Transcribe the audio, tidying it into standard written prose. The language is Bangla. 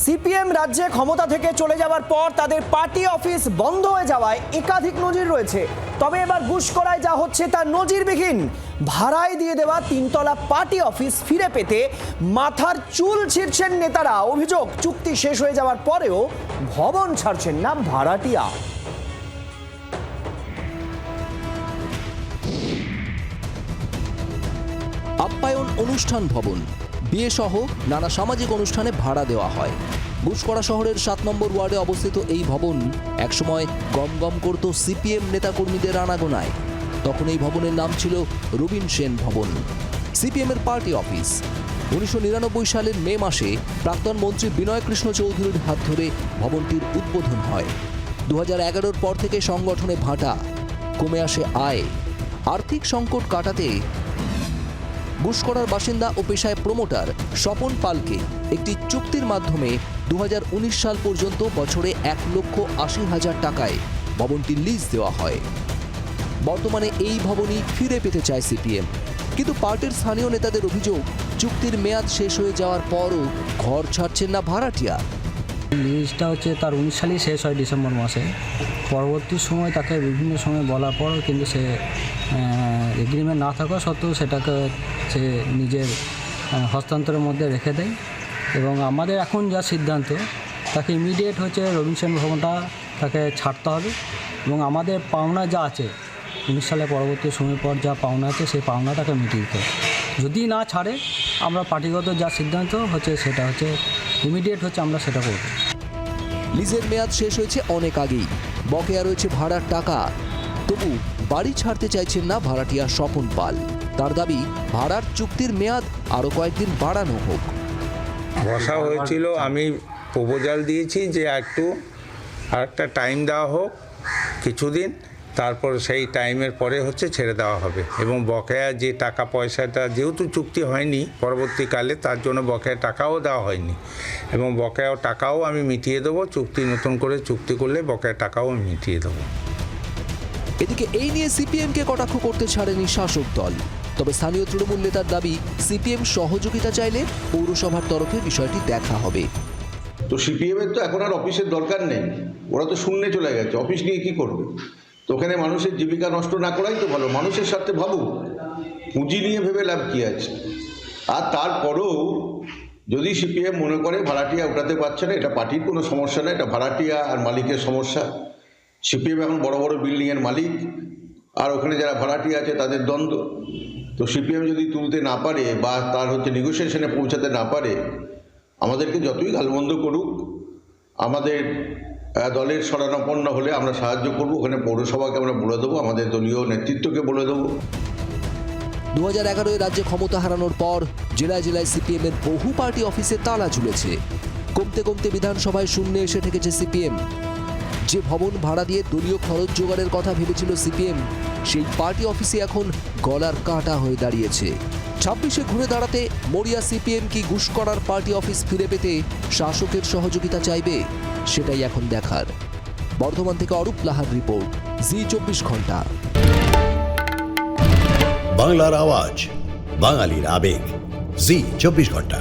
সিপিএম রাজ্যে ক্ষমতা থেকে চলে যাওয়ার পর তাদের পার্টি অফিস বন্ধ হয়ে যাওয়ায় একাধিক নজির রয়েছে। তবে এবার গুসকরায় যা হচ্ছে তা নজিরবিহীন। ভাড়ায় দিয়ে দেওয়া 3তলা পার্টি অফিস ফিরে পেতে মাথার চুল ছিঁড়ছেন নেতারা। অভিযোগ, চুক্তি শেষ হয়ে যাওয়ার পরেও ভবন ছাড়ছেন না ভাড়াটিয়া। আপ্যায়ন অনুষ্ঠান ভবন, বিয়ে সহ নানা সামাজিক অনুষ্ঠানে ভাড়া দেওয়া হয়। গুসকরা শহরের 7 নম্বর ওয়ার্ডে অবস্থিত এই ভবন একসময় গমগম করত সিপিএম নেতাকর্মীদের আনাগোনায়। তখন এই ভবনের নাম ছিল রবীন সেন ভবন, সিপিএমের পার্টি অফিস। 1999 সালের মে মাসে প্রাক্তন মন্ত্রী বিনয় কৃষ্ণ চৌধুরীর হাত ধরে ভবনটির উদ্বোধন হয়। 2011-র পর থেকে সংগঠনে ভাটা, কমে আসে আয়। আর্থিক সংকট কাটাতে গুসকরার বাসিন্দা ও পেশায় প্রমোটার স্বপন পালকে একটি চুক্তির মাধ্যমে 2019 সাল পর্যন্ত বছরে 1,80,000 টাকায় ভবনটি লিজ দেওয়া হয়। বর্তমানে এই ভবনই ফিরে পেতে চায় সিপিএম, কিন্তু পার্টির স্থানীয় নেতাদের অভিযোগ, চুক্তির মেয়াদ শেষ হয়ে যাওয়ার পরও ঘর ছাড়ছেন না ভাড়াটিয়া। লিজটা হচ্ছে তার 19 সালেই শেষ হয়, ডিসেম্বর মাসে। পরবর্তী সময় তাকে বিভিন্ন সময় বলার পরও কিন্তু সে এগ্রিমেন্ট না থাকা সত্ত্বেও সেটাকে সে নিজের হস্তান্তরের মধ্যে রেখে দেয়। এবং আমাদের এখন যা সিদ্ধান্ত, তাকে ইমিডিয়েট হচ্ছে রবীন সেন ভবনটা তাকে ছাড়তে হবে এবং আমাদের পাওনা যা আছে 19 সালে পরবর্তী সময় পর যা পাওনা আছে সেই পাওনাটাকে মিটিয়ে দিতে হবে। যদি না ছাড়ে আমরা পার্টিগত যা সিদ্ধান্ত হচ্ছে সেটা হচ্ছে ইমিডিয়েট হচ্ছে আমরা সেটা করব। লিজের মেয়াদ শেষ হয়েছে অনেক আগেই, বকেয়া রয়েছে ভাড়ার টাকা। তবু বাড়ি ছাড়তে চাইছেন না ভাড়াটিয়া স্বপন পাল। তার দাবি, ভাড়ার চুক্তির মেয়াদ আরও কয়েকদিন বাড়ানো হোক। বসা হয়েছিল, আমি প্রপোজাল দিয়েছি যে আরেকটা টাইম দেওয়া হোক কিছুদিন, তারপর সেই টাইমের পরে হচ্ছে ছেড়ে দেওয়া হবে। এবং বকেয়া যে টাকা পয়সাটা, যেহেতু চুক্তি হয়নি পরবর্তীকালে, তার জন্য বকেয়া টাকাও দেওয়া হয়নি এবং বকেয়া টাকাও আমি মিটিয়ে দেবো। চুক্তি নতুন করে চুক্তি করলে বকেয়া টাকাও আমি মিটিয়ে দেবো। এদিকে এই নিয়ে সিপিএমকে কটাক্ষ করতে ছাড়েনি শাসক দল। তবে স্থানীয় তৃণমূল নেতার দাবি, সিপিএম সহযোগিতা চাইলে পৌরসভার তরফে বিষয়টি দেখা হবে। তো সিপিএমের তো এখন আর অফিসের দরকার নেই, ওরা তো শূন্যে চলে গেছে, অফিস নিয়ে কী করবে? তো ওখানে মানুষের জীবিকা নষ্ট না করাই তো ভালো। মানুষের স্বার্থে ভাবুক, পুঁজি নিয়ে ভেবে লাভ কী আছে? আর তারপরেও যদি সিপিএম মনে করে ভাড়াটিয়া উঠাতে পারছে না, এটা পার্টির কোনো সমস্যা না, এটা ভাড়াটিয়া আর মালিকের সমস্যা। সিপিএম এখন বড় বড় বিল্ডিংয়ের মালিক, আর ওখানে যারা ভাড়াটিয়া আছে তাদের দ্বন্দ্ব। তো সিপিএম যদি তুলতে না পারে বা তার হচ্ছে নেগোসিয়েশনে পৌঁছাতে না পারে, আমাদেরকে যতই গালমন্দ করুক, আমাদের দলের শরণাপন্ন হলে আমরা সাহায্য করব। ওখানে পৌরসভাকে আমরা বলে দেবো, আমাদের দলীয় নেতৃত্বকে বলে দেবো। 2011-এ রাজ্যে ক্ষমতা হারানোর পর জেলায় জেলায় সিপিএমের বহু পার্টি অফিসে তালা ঝুলেছে। কমতে কমতে বিধানসভায় শূন্যে এসে ঠেকেছে সিপিএম। যে ভবন ভাড়া দিয়ে দলীয় খরচ জোগাড়ের কথা ভেবেছিল সিপিএম, সেই পার্টি অফিসে এখন গলার কাঁটা হয়ে দাঁড়িয়েছে। 26-এ ঘুরে দাঁড়াতে মরিয়া সিপিএম কি গুসকরার পার্টি অফিস ফিরে পেতে শাসকের সহযোগিতা চাইবে? সেটাই এখন দেখার। বর্ধমান থেকে অরূপ লাহার রিপোর্ট, জি 24 ঘন্টা। বাংলার আওয়াজ, বাঙালির আবেগ, জি 24 ঘন্টা।